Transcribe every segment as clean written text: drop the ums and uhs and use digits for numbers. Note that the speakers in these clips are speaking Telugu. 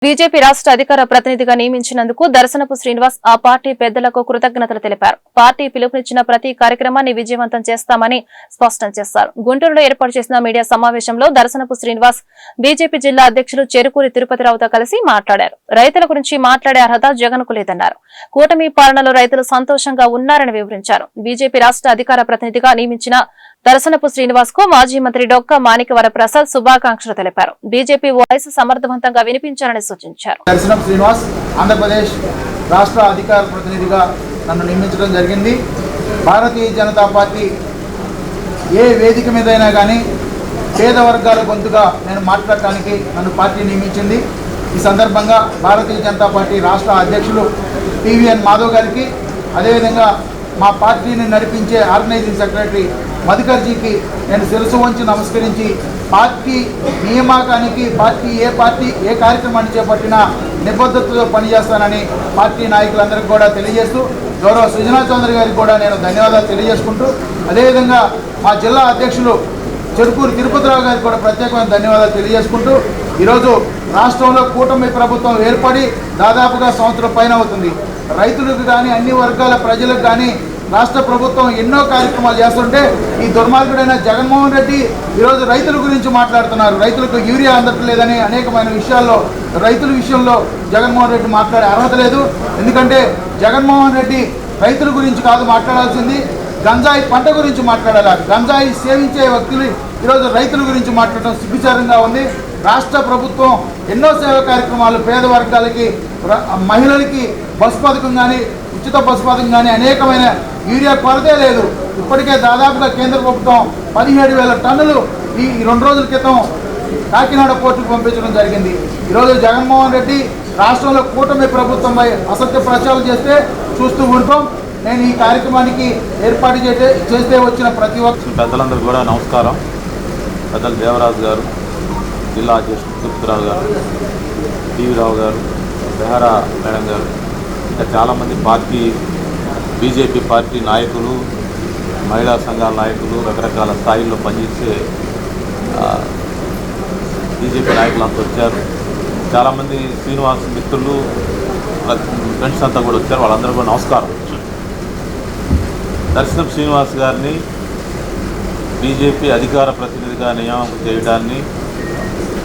బీజేపీ రాష్ట్ర అధికార ప్రతినిధిగా నియమించినందుకు దర్శనపు శ్రీనివాస్ ఆ పార్టీ పెద్దలకు కృతజ్ఞతలు తెలిపారు. పార్టీ పిలుపునిచ్చిన ప్రతి కార్యక్రమాన్ని విజయవంతం చేస్తామని స్పష్టం చేశారు. గుంటూరులో ఏర్పాటు చేసిన మీడియా సమావేశంలో దర్శనపు శ్రీనివాస్ బీజేపీ జిల్లా అధ్యక్షులు చెరుకూరి తిరుపతిరావుతో కలిసి మాట్లాడారు. రైతుల గురించి మాట్లాడే అర్హత జగన్కు లేదన్నారు. కూటమి పాలనలో రైతులు సంతోషంగా ఉన్నారని వివరించారు. బీజేపీ రాష్ట్ర అధికార ప్రతినిధిగా నియమించిన దర్శనపు శ్రీనివాస్ కు మాజీ మంత్రి డొక్క మాణిక్యవర ప్రసాద్ శుభాకాంక్షలు తెలిపారు. బీజేపీ వాయిస్ సమర్థవంతంగా వినిపించాలని సూచించారు. దర్శనపు శ్రీనివాస్ ఆంధ్రప్రదేశ్ రాష్ట్ర అధికార ప్రతినిధిగా నన్ను నియమించడం జరిగింది. భారతీయ జనతా పార్టీ ఏ వేదిక మీదైనా కానీ పేద వర్గాల గొంతుగా నేను మాట్లాడటానికి నన్ను పార్టీ నియమించింది. ఈ సందర్భంగా భారతీయ జనతా పార్టీ రాష్ట్ర అధ్యక్షులు పివిఎన్ మాధవ్ గారికి, అదేవిధంగా మా పార్టీని నడిపించే ఆర్గనైజింగ్ సెక్రటరీ మధుకర్జీకి నేను శిరస్సు వంచి నమస్కరించి పార్టీ నియామకానికి పార్టీ ఏ కార్యక్రమాన్ని చేపట్టినా నిబద్ధతతో పనిచేస్తానని పార్టీ నాయకులందరికీ కూడా తెలియజేస్తూ, గౌరవ సుజనా చౌదరి గారికి కూడా నేను ధన్యవాదాలు తెలియజేసుకుంటూ, అదేవిధంగా మా జిల్లా అధ్యక్షులు చెరుకూరి తిరుపతిరావు గారికి కూడా ప్రత్యేకమైన ధన్యవాదాలు తెలియజేసుకుంటూ, ఈరోజు రాష్ట్రంలో కూటమి ప్రభుత్వం ఏర్పడి దాదాపుగా సంవత్సరం పైన అవుతుంది. రైతులకు కానీ అన్ని వర్గాల ప్రజలకు కానీ రాష్ట్ర ప్రభుత్వం ఎన్నో కార్యక్రమాలు చేస్తుంటే ఈ దుర్మార్గుడైన జగన్మోహన్ రెడ్డి ఈరోజు రైతుల గురించి మాట్లాడుతున్నారు. రైతులకు యూరియా అందట్లేదని అనేకమైన విషయాల్లో రైతుల విషయంలో జగన్మోహన్ రెడ్డి మాట్లాడే అర్హత లేదు. ఎందుకంటే జగన్మోహన్ రెడ్డి రైతుల గురించి కాదు మాట్లాడాల్సింది, గంజాయి పంట గురించి మాట్లాడాలి. గంజాయి సేవించే వ్యక్తులు ఈరోజు రైతుల గురించి మాట్లాడటం సిగ్గుచారంగా ఉంది. రాష్ట్ర ప్రభుత్వం ఎన్నో సేవా కార్యక్రమాలు పేద వర్గాలకి, మహిళలకి బస్సు పథకం కానీ, ఉచిత బస్సు పథకం కానీ, అనేకమైన యూరియా కొరతే లేదు. ఇప్పటికే దాదాపుగా కేంద్ర ప్రభుత్వం 17,000 టన్నులు ఈ 2 రోజుల క్రితం కాకినాడ పోర్టుకు పంపించడం జరిగింది. ఈరోజు జగన్మోహన్ రెడ్డి రాష్ట్రంలో కూటమి ప్రభుత్వంపై అసత్య ప్రచారం చేస్తే చూస్తూ ఊరుకోం. నేను ఈ కార్యక్రమానికి ఏర్పాటు చేస్తే వచ్చిన ప్రతి ఒక్క పెద్దలందరూ కూడా నమస్కారం. పెద్దలు దేవరాజు గారు, జిల్లా అధ్యక్షుడు తిరుపతిరావు గారు, టీవీ రావు గారు, బెహరా మేడం గారు, ఇంకా చాలామంది బీజేపీ పార్టీ నాయకులు, మహిళా సంఘాల నాయకులు, రకరకాల స్థాయిల్లో పనిచేసే బీజేపీ నాయకులు అంతా వచ్చారు. చాలామంది శ్రీనివాస్ మిత్రులు, ఫ్రెండ్స్ అంతా కూడా వచ్చారు. వాళ్ళందరూ కూడా నమస్కారం. దర్శనపు శ్రీనివాస్ గారిని బీజేపీ అధికార ప్రతినిధిగా నియామకం చేయడాన్ని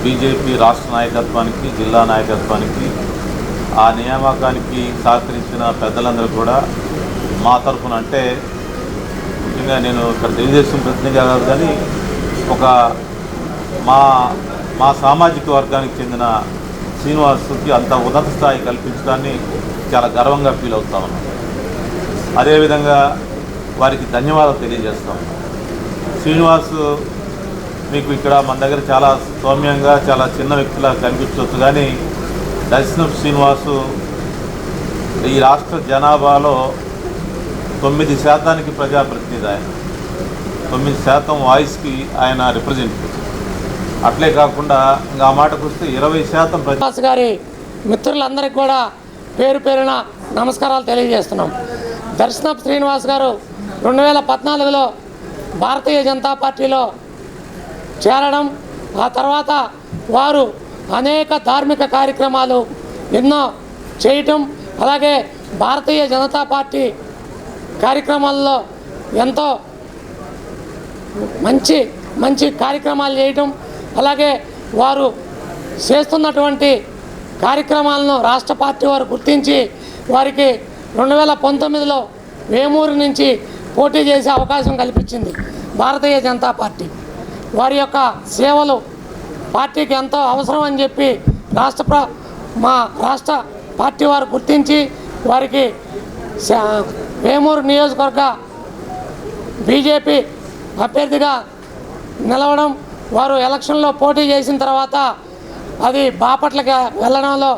బీజేపీ రాష్ట్ర నాయకత్వానికి, జిల్లా నాయకత్వానికి, ఆ నియామకానికి సహకరించిన పెద్దలందరూ కూడా మా తరఫున, అంటే ముఖ్యంగా నేను ఇక్కడ తెలుగుదేశం ప్రతినిధిగా కాదు కానీ ఒక మా సామాజిక వర్గానికి చెందిన శ్రీనివాసుకి అంత ఉన్నత స్థాయి కల్పించడాన్ని చాలా గర్వంగా ఫీల్ అవుతా ఉన్నాం. అదేవిధంగా వారికి ధన్యవాదాలు తెలియజేస్తాం. శ్రీనివాసు మీకు ఇక్కడ మన దగ్గర చాలా సౌమ్యంగా, చాలా చిన్న వ్యక్తిలా కనిపించవచ్చు, కానీ దర్శనపు శ్రీనివాసు ఈ రాష్ట్ర జనాభాలో 9% ప్రజాప్రతినిధి. ఆయన 9% వాయిస్కి ఆయన రిప్రజెంటేటివ్. అట్లే కాకుండా ఇంకా ఆ మాటకు వస్తే 20% శ్రీనివాస్ గారి మిత్రులందరికీ కూడా పేరు పేరున నమస్కారాలు తెలియజేస్తున్నాం. దర్శనపు శ్రీనివాస్ గారు 2014లో భారతీయ జనతా పార్టీలో చేరడం, ఆ తర్వాత వారు అనేక ధార్మిక కార్యక్రమాలు ఎన్నో చేయటం, అలాగే భారతీయ జనతా పార్టీ కార్యక్రమాల్లో ఎంతో మంచి కార్యక్రమాలు చేయటం, అలాగే వారు చేస్తున్నటువంటి కార్యక్రమాలను రాష్ట్ర పార్టీ వారు గుర్తించి వారికి 2019లో వేమూరు నుంచి పోటీ చేసే అవకాశం కల్పించింది భారతీయ జనతా పార్టీ. వారి యొక్క సేవలు పార్టీకి ఎంతో అవసరం అని చెప్పి మా రాష్ట్ర పార్టీ వారు గుర్తించి వారికి వేమూరు నియోజకవర్గ బీజేపీ అభ్యర్థిగా నిలవడం, వారు ఎలక్షన్లో పోటీ చేసిన తర్వాత అది బాపట్లకి వెళ్ళడంలో